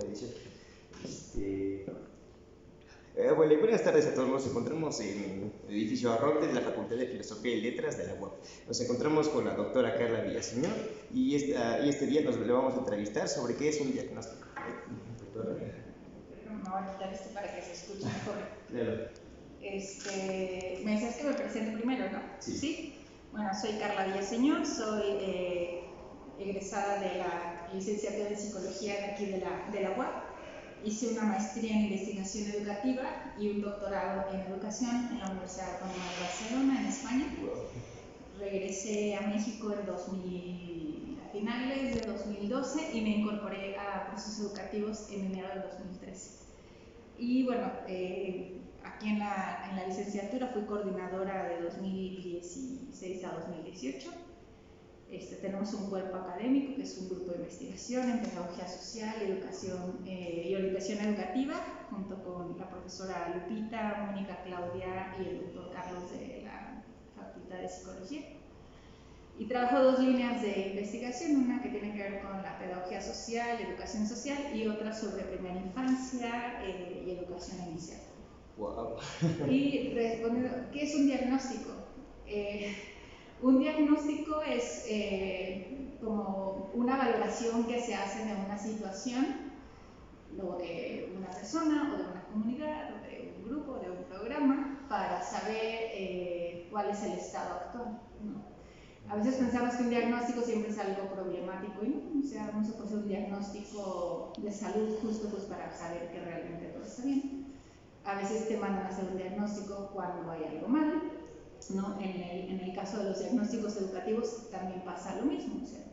edición. Bueno, buenas tardes a todos. Nos encontramos en el edificio Arronte de la Facultad de Filosofía y Letras de la UAP. Nos encontramos con la doctora Carla Villaseñor y este día le vamos a entrevistar sobre qué es un diagnóstico. Doctora. Me voy a quitar esto para que se escuche mejor. Claro. Me decías que me presente primero, ¿no? Sí. Bueno, soy Carla Villaseñor, soy egresada de la licenciatura en Psicología de aquí de la UAP. Hice una maestría en investigación educativa y un doctorado en educación en la Universidad Autónoma de Barcelona, en España. Regresé a México a finales de 2012 y me incorporé a procesos educativos en enero de 2013. Y bueno, aquí en la licenciatura fui coordinadora de 2016 a 2018. Tenemos un cuerpo académico que es un grupo de investigación en pedagogía social, educación y orientación educativa, junto con la profesora Lupita, Mónica, Claudia y el doctor Carlos de la Facultad de Psicología. Y trabajo dos líneas de investigación, una que tiene que ver con la pedagogía social, educación social, y otra sobre primera infancia y educación inicial. Wow. Y respondiendo, ¿qué es un diagnóstico? Un diagnóstico es como una valoración que se hace de una situación, o de una persona, o de una comunidad, o de un grupo, o de un programa, para saber cuál es el estado actual, ¿no? A veces pensamos que un diagnóstico siempre es algo problemático y no, o sea, no se puede hacer un diagnóstico de salud justo pues para saber que realmente todo está bien. A veces te mandan a hacer un diagnóstico cuando hay algo mal, ¿no? En el caso de los diagnósticos educativos también pasa lo mismo, o sea,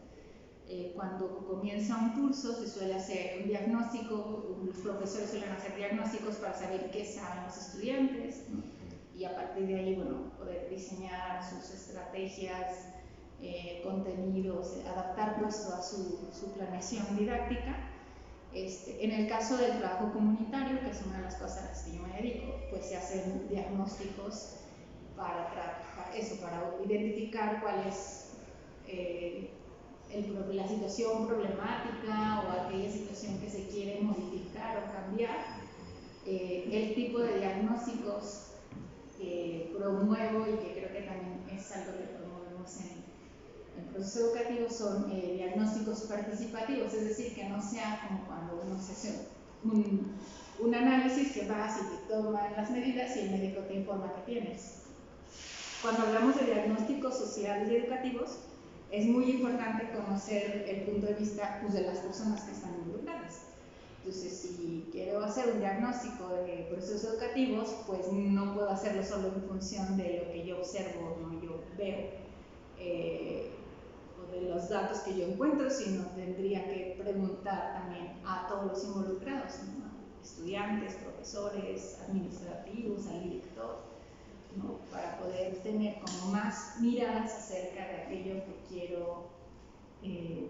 cuando comienza un curso se suele hacer un diagnóstico, los profesores suelen hacer diagnósticos para saber qué saben los estudiantes, ¿no? Y a partir de ahí, bueno, poder diseñar sus estrategias, contenidos, adaptar puesto a su planeación didáctica. En el caso del trabajo comunitario, que es una de las cosas a las que yo me dedico, pues se hacen diagnósticos para identificar cuál es la situación problemática o aquella situación que se quiere modificar o cambiar. El tipo de diagnósticos que promuevo y que creo que también es algo que promovemos en proceso educativo son diagnósticos participativos, es decir, que no sea como cuando uno se hace un análisis que vas y te toman las medidas y el médico te informa que tienes. Cuando hablamos de diagnósticos sociales y educativos, es muy importante conocer el punto de vista pues, de las personas que están involucradas. Entonces, si quiero hacer un diagnóstico de procesos educativos, pues no puedo hacerlo solo en función de lo que yo observo, ¿no? Yo veo, o de los datos que yo encuentro, sino tendría que preguntar también a todos los involucrados, ¿no? Estudiantes, profesores, administrativos, al director, ¿no? Para poder tener como más miradas acerca de aquello que quiero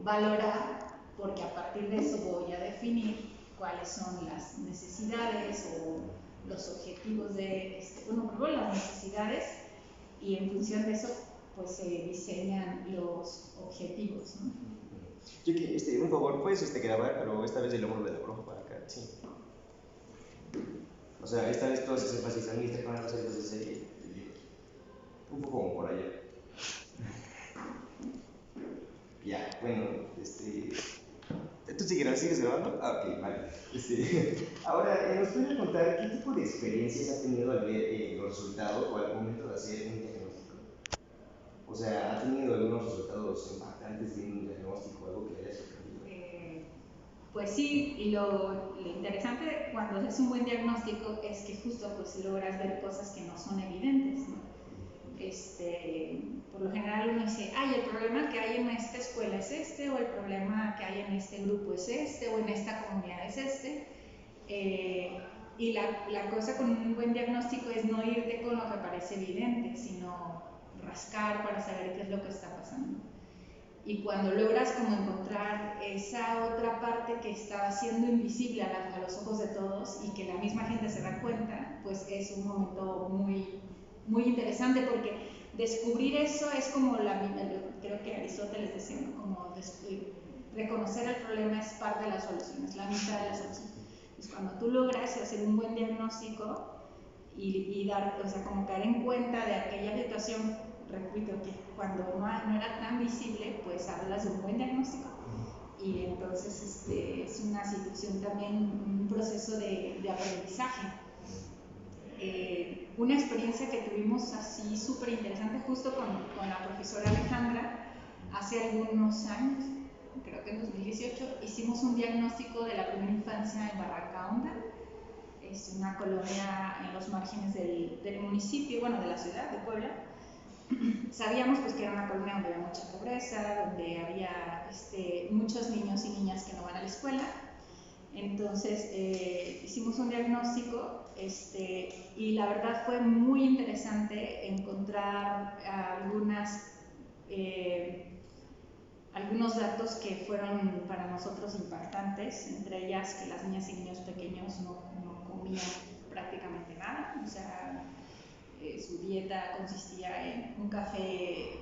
valorar, porque a partir de eso voy a definir cuáles son las necesidades o los objetivos de primero las necesidades y en función de eso pues se diseñan los objetivos, ¿no? Yo que, un favor, puedes grabar, pero esta vez el hombro de la profe para acá, sí. O sea, esta vez todos se énfasis en esta para no hacer de serie. Un poco como por allá. Ya, bueno, ¿tú sigues grabando? Ah, ok, vale. Ahora, ¿nos puede contar qué tipo de experiencias ha tenido al ver los resultados o al momento de hacer un diagnóstico? O sea, ¿ha tenido algunos resultados impactantes de un diagnóstico o algo que le haya sorprendido? Pues sí, y lo interesante cuando haces un buen diagnóstico es que justo pues logras ver cosas que no son evidentes, ¿no? Por lo general uno dice, el problema que hay en esta escuela es este, o el problema que hay en este grupo es este, o en esta comunidad es este. Y la cosa con un buen diagnóstico es no irte con lo que parece evidente, sino rascar para saber qué es lo que está pasando. Y cuando logras como encontrar esa otra parte que estaba siendo invisible a los ojos de todos y que la misma gente se da cuenta, pues es un momento muy, muy interesante, porque descubrir eso es como creo que Aristóteles decía, ¿no? Como reconocer el problema es parte de la solución, es la mitad de la solución. Entonces, cuando tú logras hacer un buen diagnóstico y dar, o sea, como caer en cuenta de aquella situación, repito que cuando no era tan visible, pues hablas de un buen diagnóstico. Y entonces es una situación también, un proceso de aprendizaje. Una experiencia que tuvimos así súper interesante justo con la profesora Alejandra hace algunos años, creo que en 2018, hicimos un diagnóstico de la primera infancia en Barranca Honda. Es una colonia en los márgenes del municipio, bueno, de la ciudad de Puebla. Sabíamos pues que era una colonia donde había mucha pobreza, donde había muchos niños y niñas que no van a la escuela. Entonces hicimos un diagnóstico y la verdad fue muy interesante encontrar algunos datos que fueron para nosotros impactantes, entre ellas que las niñas y niños pequeños no comían prácticamente nada, o sea, su dieta consistía en un café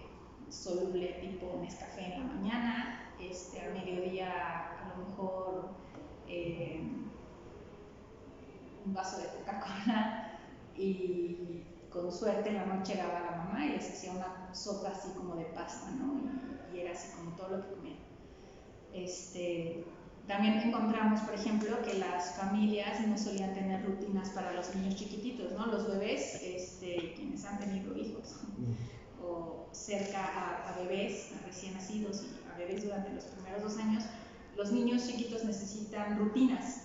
soluble tipo Nescafé en la mañana, a mediodía a lo mejor un vaso de Coca-Cola y con suerte en la noche llegaba la mamá y les hacía una sopa así como de pasta, ¿no? Y era así como todo lo que comían. También encontramos, por ejemplo, que las familias no solían tener rutinas para los niños chiquititos, ¿no? Los bebés, quienes han tenido hijos, o cerca a bebés, a recién nacidos y a bebés durante los primeros 2 años, los niños chiquitos necesitan rutinas,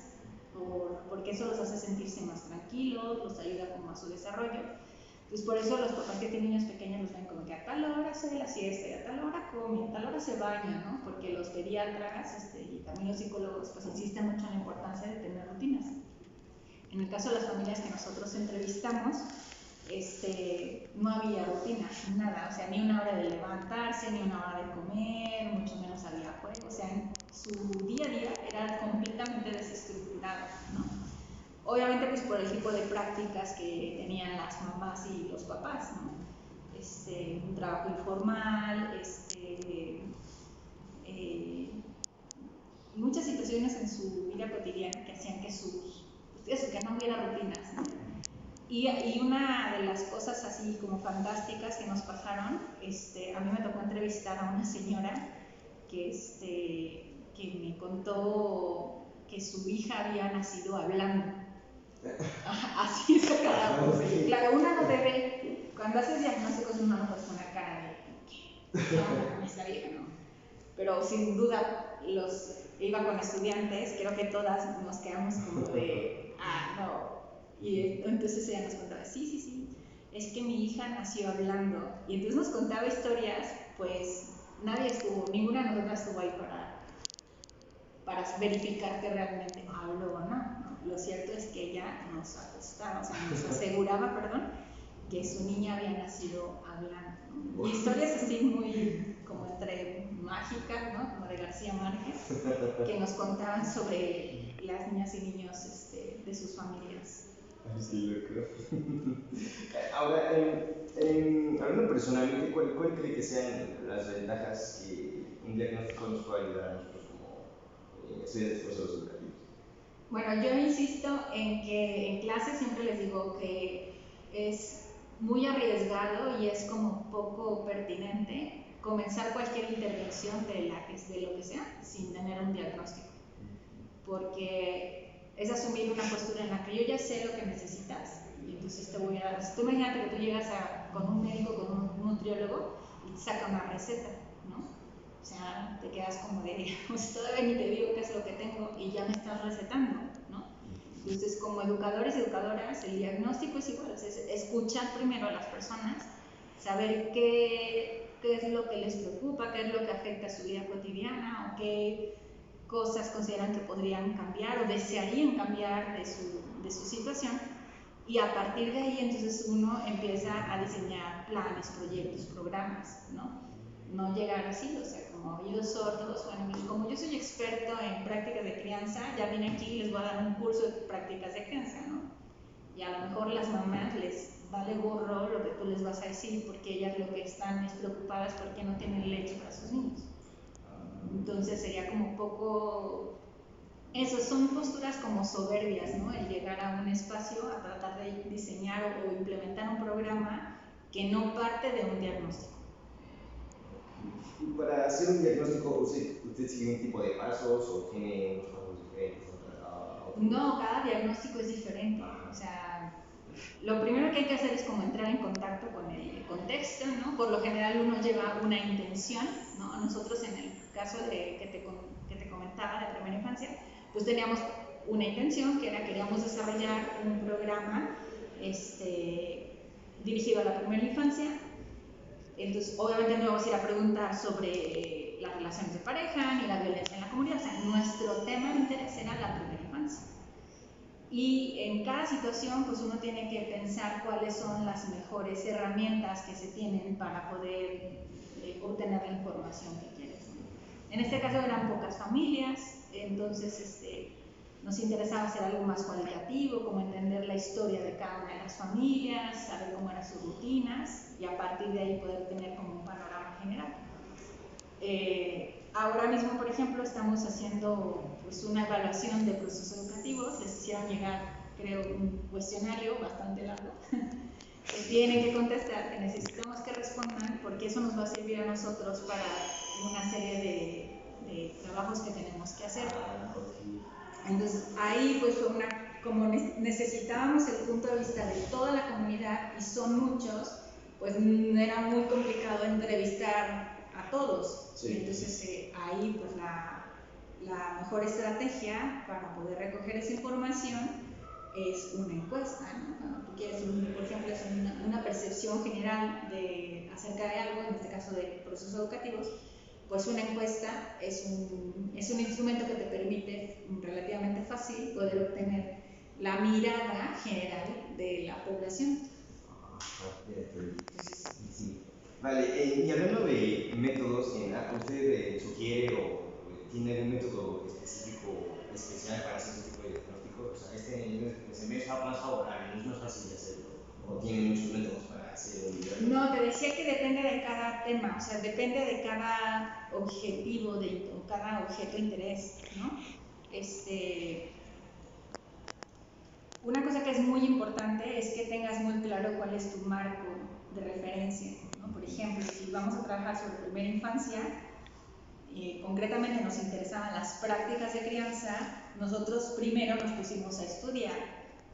porque eso los hace sentirse más tranquilos, los ayuda como a su desarrollo. Entonces, por eso los papás que tienen niños pequeños los ven como que a tal hora hace la siesta, y a tal hora come, a tal hora se baña, ¿no? Porque los pediatras y también los psicólogos pues insisten mucho en la importancia de tener rutinas. En el caso de las familias que nosotros entrevistamos, no había rutina, nada, o sea, ni una hora de levantarse, ni una hora de comer, mucho menos había juego, o sea, su día a día era completamente desestructurado, ¿no? Obviamente pues por el tipo de prácticas que tenían las mamás y los papás, ¿no? Un trabajo informal, muchas situaciones en su vida cotidiana que hacían que que no hubiera rutinas, ¿no? Y una de las cosas así como fantásticas que nos pasaron, a mí me tocó entrevistar a una señora que me contó que su hija había nacido hablando. Así es acá. Claro, uno no debe, cuando haces diagnósticos uno no puede poner cara de ¿qué onda con esta vieja? No. Pero sin duda iba con estudiantes, creo que todas nos quedamos como de, no. Y entonces ella nos contaba, sí, es que mi hija nació hablando. Y entonces nos contaba historias, pues ninguna de nosotras estuvo ahí para verificar que realmente habló o no. Lo cierto es que ella nos aseguraba, que su niña había nacido hablando, ¿no? Y historias así muy como entre mágicas, ¿no? Como de García Márquez, que nos contaban sobre las niñas y niños de sus familias. Sí, lo creo. Ahora, hablando personalmente, ¿cuál cree que sean las ventajas que un diagnóstico nos puede ayudar a nosotros como estudiantes procesos educativos? Bueno, yo insisto en que en clase siempre les digo que es muy arriesgado y es como poco pertinente comenzar cualquier intervención de lo que sea sin tener un diagnóstico, porque es asumir una postura en la que yo ya sé lo que necesitas y entonces te voy a dar. Tú imagínate que tú llegas con un médico, con un nutriólogo y te saca una receta, ¿no? O sea, te quedas como de, pues todavía ni te digo qué es lo que tengo y ya me estás recetando, ¿no? Entonces, como educadores y educadoras, el diagnóstico es igual, es escuchar primero a las personas, saber qué es lo que les preocupa, qué es lo que afecta a su vida cotidiana o qué cosas consideran que podrían cambiar o desearían cambiar de su situación, y a partir de ahí entonces uno empieza a diseñar planes, proyectos, programas, ¿no? No llegar así, o sea, como oídos sordos. Bueno, como yo soy experto en prácticas de crianza, ya vine aquí y les voy a dar un curso de prácticas de crianza, ¿no? Y a lo mejor las mamás les vale gorro lo que tú les vas a decir, porque ellas lo que están es preocupadas porque no tienen leche para sus niños. Entonces sería como un poco, eso son posturas como soberbias, ¿no? El llegar a un espacio a tratar de diseñar o implementar un programa que no parte de un diagnóstico. Y para hacer un diagnóstico, ¿usted sigue un tipo de pasos o tiene unos pasos diferentes a otros? No, cada diagnóstico es diferente. O sea, lo primero que hay que hacer es como entrar en contacto con el contexto, ¿no? Por lo general uno lleva una intención, ¿no? Nosotros en el caso que te comentaba de primera infancia, pues teníamos una intención que era queríamos desarrollar un programa dirigido a la primera infancia. Entonces, obviamente no vamos a ir a preguntar sobre las relaciones de pareja ni la violencia en la comunidad. O sea, nuestro tema de interés era la primera infancia. Y en cada situación, pues uno tiene que pensar cuáles son las mejores herramientas que se tienen para poder obtener la información que quieres. En este caso eran pocas familias, entonces nos interesaba hacer algo más cualitativo, como entender la historia de cada una de las familias, saber cómo eran sus rutinas y a partir de ahí poder tener como un panorama general. Ahora mismo, por ejemplo, estamos haciendo pues, una evaluación de procesos educativos. Les hicieron llegar, creo, un cuestionario bastante largo que tienen que contestar, que necesitamos que respondan, porque eso nos va a servir a nosotros para una serie de trabajos que tenemos que hacer. Entonces, ahí pues fue como necesitábamos el punto de vista de toda la comunidad y son muchos, pues era muy complicado entrevistar a todos. Sí. Entonces, ahí pues la mejor estrategia para poder recoger esa información es una encuesta, ¿no? Cuando tú quieres, por ejemplo, es una percepción general acerca de algo, en este caso de procesos educativos, pues una encuesta es un instrumento que te permite relativamente fácil poder obtener la mirada general de la población. Sí. Vale, y hablando de métodos, ¿usted sugiere o tiene algún método específico, especial para hacer ese tipo de diagnósticos? O sea, se me es más favorable, no es más fácil de hacerlo. ¿O tiene muchos métodos para hacer un diagnóstico? No, te decía que depende de cada tema, o sea, depende de cada objetivo, o cada objeto de interés, ¿no? Una cosa que es muy importante es que tengas muy claro cuál es tu marco de referencia, ¿no? Por ejemplo, si vamos a trabajar sobre primera infancia, concretamente nos interesaban las prácticas de crianza, nosotros primero nos pusimos a estudiar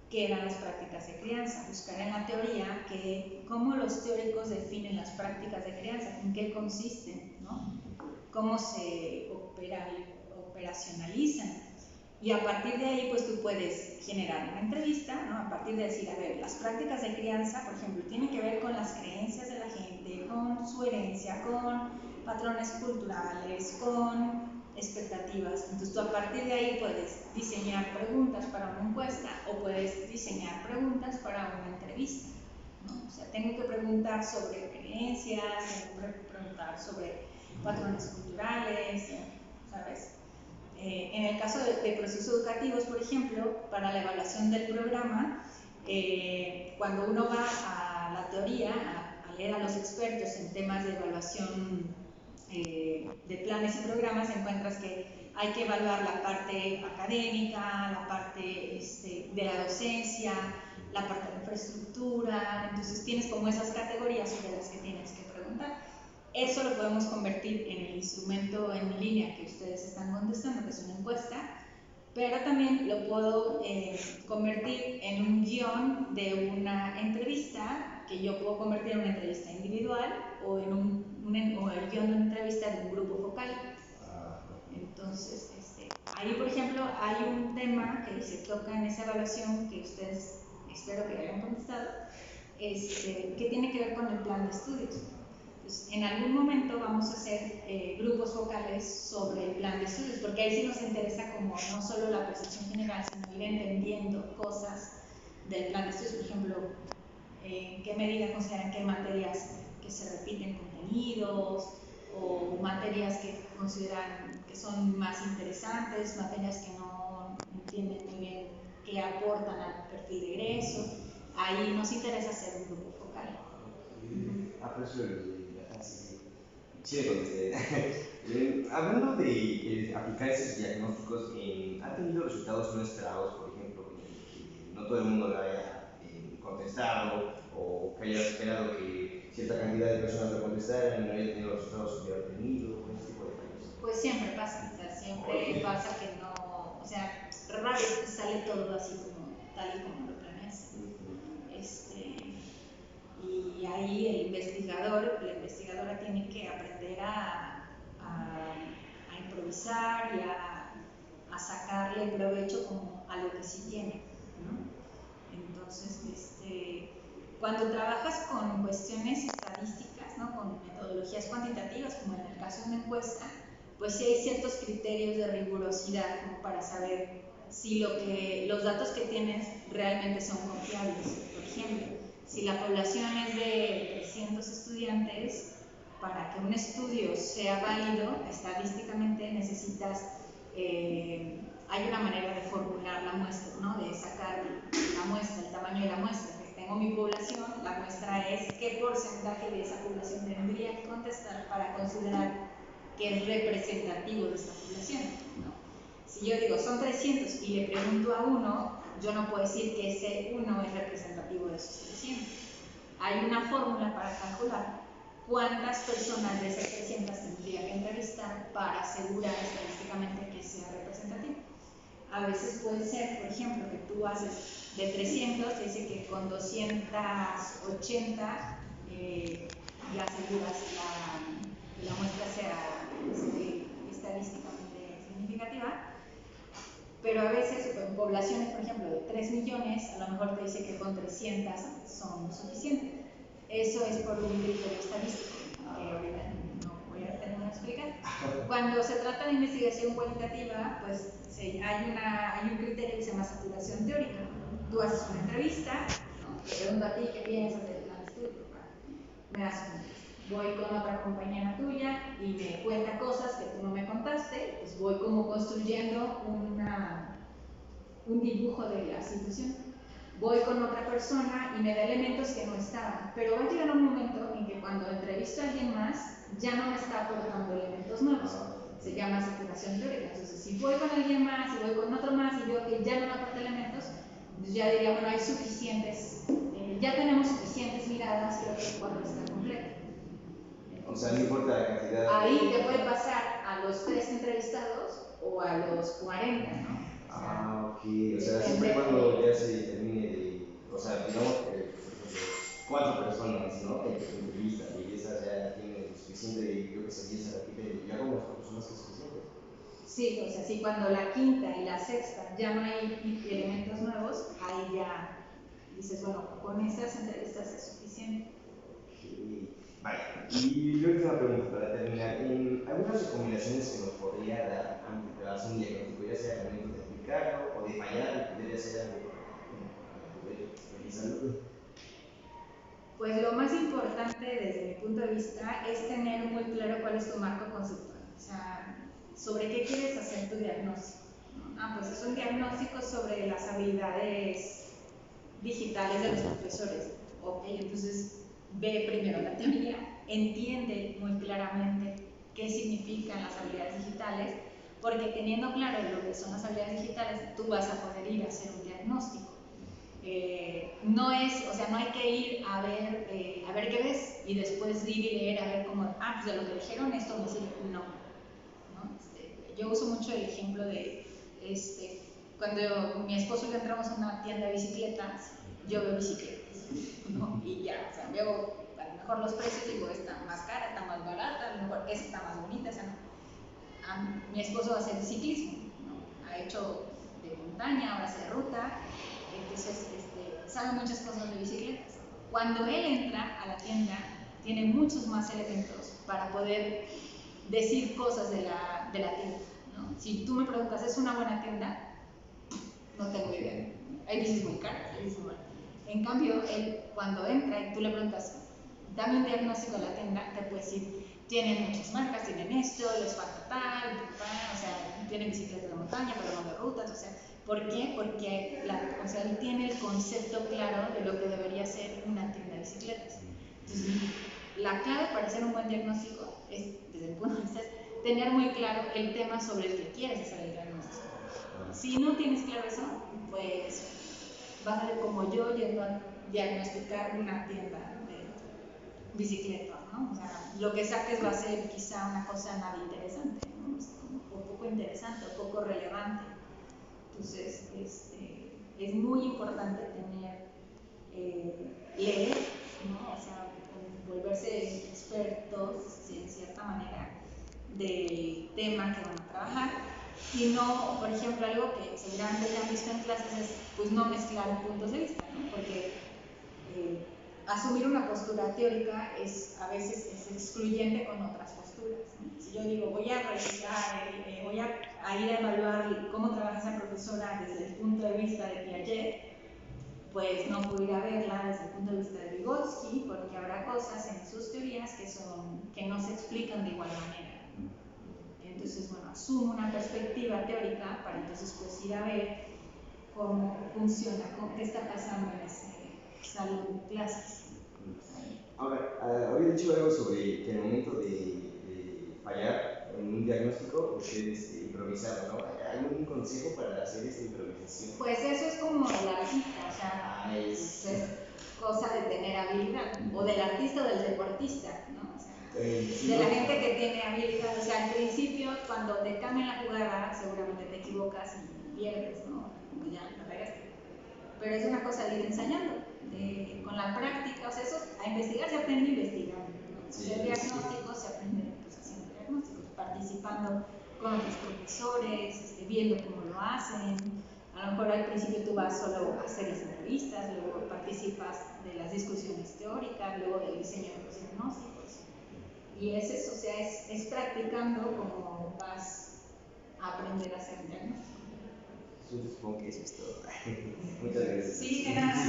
qué eran las prácticas de crianza, buscar en la teoría cómo los teóricos definen las prácticas de crianza, en qué consisten, ¿no? Cómo se operacionalizan. Y a partir de ahí, pues tú puedes generar una entrevista, ¿no? A partir de decir, a ver, las prácticas de crianza, por ejemplo, tienen que ver con las creencias de la gente, con su herencia, con patrones culturales, con expectativas. Entonces tú a partir de ahí puedes diseñar preguntas para una encuesta o puedes diseñar preguntas para una entrevista, ¿no? O sea, tengo que preguntar sobre creencias, tengo que preguntar sobre patrones culturales, ¿sabes? En el caso de procesos educativos, por ejemplo, para la evaluación del programa, cuando uno va a la teoría, a leer a los expertos en temas de evaluación de planes y programas, encuentras que hay que evaluar la parte académica, la parte de la docencia, la parte de infraestructura. Entonces tienes como esas categorías sobre las que tienes que preguntar. Eso lo podemos convertir en el instrumento en línea que ustedes están contestando, que es una encuesta, pero también lo puedo convertir en un guión de una entrevista, que yo puedo convertir en una entrevista individual o en o el guión de una entrevista de un grupo focal. Entonces, ahí por ejemplo hay un tema que se toca en esa evaluación que ustedes espero que hayan contestado, que tiene que ver con el plan de estudios. Pues, en algún momento vamos a hacer grupos focales sobre el plan de estudios, porque ahí sí nos interesa como no solo la percepción general, sino ir entendiendo cosas del plan de estudios. Por ejemplo, en qué medida consideran que hay materias que se repiten contenidos o materias que consideran que son más interesantes, materias que no entienden muy bien qué aportan al perfil de egreso. Ahí nos interesa hacer un grupo focal. Aprecio sí le contesté. Hablando de aplicar esos diagnósticos, ¿ha tenido resultados no esperados, por ejemplo, que no todo el mundo le haya contestado o que haya esperado que cierta cantidad de personas lo contestaran y no haya tenido los resultados que hubiera obtenido, ese tipo de fallos? Pues siempre pasa, o sea, siempre pasa que no, o sea, rara vez te sale todo así como tal y como lo planeas. Y ahí el investigador, la investigadora tiene que aprender a improvisar y a sacarle provecho como a lo que sí tiene, ¿no? Entonces, cuando trabajas con cuestiones estadísticas, ¿no? Con metodologías cuantitativas, como en el caso de una encuesta, pues sí hay ciertos criterios de rigurosidad como para saber si los datos que tienes realmente son confiables. Por ejemplo, si la población es de 300 estudiantes, para que un estudio sea válido, estadísticamente necesitas, hay una manera de formular la muestra, ¿no? De sacar la muestra, el tamaño de la muestra. Que tengo mi población, la muestra es qué porcentaje de esa población tendría que contestar para considerar que es representativo de esta población, ¿no? Si yo digo son 300 y le pregunto a uno, yo no puedo decir que ese uno es representativo de esos 300. Hay una fórmula para calcular cuántas personas de esas 300 tendría que entrevistar para asegurar estadísticamente que sea representativo. A veces puede ser, por ejemplo, que tú haces de 300, te dice que con 280 ya aseguras que la muestra sea estadísticamente significativa. Pero a veces, en poblaciones, por ejemplo, de 3 millones, a lo mejor te dice que con 300 son suficientes. Eso es por un criterio estadístico, que ahorita no voy a terminar de explicar. Cuando se trata de investigación cualitativa, pues hay un criterio que se llama saturación teórica. Tú haces una entrevista, ¿no? Te pregunto a ti qué piensas del plan de estudio. Me das un voy con otra compañera tuya y me cuenta cosas que tú no me contaste, pues voy como construyendo un dibujo de la situación. Voy con otra persona y me da elementos que no estaban, pero va a llegar un momento en que cuando entrevisto a alguien más, ya no me está aportando elementos nuevos. Se llama saturación teórica. Entonces, si voy con alguien más y voy con otro más y veo que ya no me aporta elementos, pues ya diría, bueno, hay suficientes, ya tenemos suficientes miradas, creo que el cuadro está completo. O sea, no importa la cantidad. Ahí te puede pasar a los 3 entrevistados o a los 40, ¿no? Ok. O sea, siempre cuando ya se termine de. O sea, digamos que, por ejemplo, 4 personas, ¿no? Que te entrevistan y esas ya tienen suficiente, creo que se 10 a la quinta y ya como 4 personas que es suficiente. Sí, o sea, sí, cuando la quinta y la sexta ya no hay elementos nuevos, ahí ya dices, bueno, con estas entrevistas es suficiente. Vale, y la última pregunta para terminar. ¿Algunas recomendaciones que nos podría dar antes de hacer un diagnóstico, ya sea al momento de aplicarlo o de fallar, podría ser algo para poder realizarlo? Pues lo más importante desde mi punto de vista es tener muy claro cuál es tu marco conceptual. O sea, sobre qué quieres hacer tu diagnóstico. Pues es un diagnóstico sobre las habilidades digitales de los profesores. Ok, entonces ve primero la teoría, entiende muy claramente qué significan las habilidades digitales, porque teniendo claro lo que son las habilidades digitales, tú vas a poder ir a hacer un diagnóstico. No hay que ir a ver qué ves y después ir y leer a ver cómo, pues de lo que dijeron esto me sirve. No. Yo uso mucho el ejemplo de cuando mi esposo y yo entramos a una tienda de bicicletas, yo veo bicicletas, ¿no? Y ya, o sea, veo a lo mejor los precios, digo, esta más cara, esta más barata, a lo mejor esta está más bonita, esa no. Mi esposo hace ciclismo, ¿no? Ha hecho de montaña, ahora hace ruta, entonces sabe muchas cosas de bicicletas. Cuando él entra a la tienda, tiene muchos más elementos para poder decir cosas de la tienda, ¿no? Si tú me preguntas, ¿es una buena tienda? No tengo idea. Hay bicis muy caras, hay bicis muy baratas. En cambio, él cuando entra y tú le preguntas, dame un diagnóstico de la tienda, te puede decir, tienen muchas marcas, tienen esto, les falta tal, o sea, tienen bicicletas de montaña, pero no de rutas, o sea, ¿por qué? Porque él tiene el concepto claro de lo que debería ser una tienda de bicicletas. Entonces, la clave para hacer un buen diagnóstico es, desde mi punto de vista, es tener muy claro el tema sobre el que quieres hacer el diagnóstico. Si no tienes claro eso, pues vas a ser como yo yendo a diagnosticar una tienda de bicicletas, ¿no? O sea, lo que saques va a ser quizá una cosa nada interesante, ¿no? O sea, o poco interesante, o poco relevante. Entonces, es muy importante tener, leer, ¿no? O sea, volverse expertos, en cierta manera, del tema que van a trabajar. Y no, por ejemplo, algo que seguramente ya han visto en clases es, pues, no mezclar puntos de vista, ¿no? Porque asumir una postura teórica a veces es excluyente con otras posturas, ¿no? Si yo digo, voy a revisar, voy a ir a evaluar cómo trabaja esa profesora desde el punto de vista de Piaget, pues no puedo ir a verla desde el punto de vista de Vygotsky, porque habrá cosas en sus teorías que no se explican de igual manera. Entonces, bueno, asumo una perspectiva teórica para entonces pues ir a ver cómo funciona, qué está pasando en ese salón de clases. Ahora, había dicho algo sobre que en el momento de fallar en un diagnóstico, ustedes improvisaron, ¿no? ¿Hay algún consejo para hacer esta improvisación? Pues eso es como el artista, o sea, es cosa de tener habilidad, o del artista o del deportista, ¿no? O sea, de la gente que tiene habilidad. O sea, al principio, cuando te cambian la jugada, seguramente te equivocas y pierdes, ¿no? Como ya la regaste. Pero es una cosa de ir ensayando, con la práctica. O sea, eso, a investigar se aprende investigando, ¿no? Sí, el diagnóstico se aprende pues, haciendo diagnósticos, participando con otros profesores, viendo cómo lo hacen. A lo mejor al principio tú vas solo a hacer las entrevistas, luego participas de las discusiones teóricas, luego del diseño de los diagnósticos. Y es eso, o sea, es practicando como vas a aprender a hacer diagnóstico. Yo supongo que eso es todo. Muchas gracias. Sí, de nada.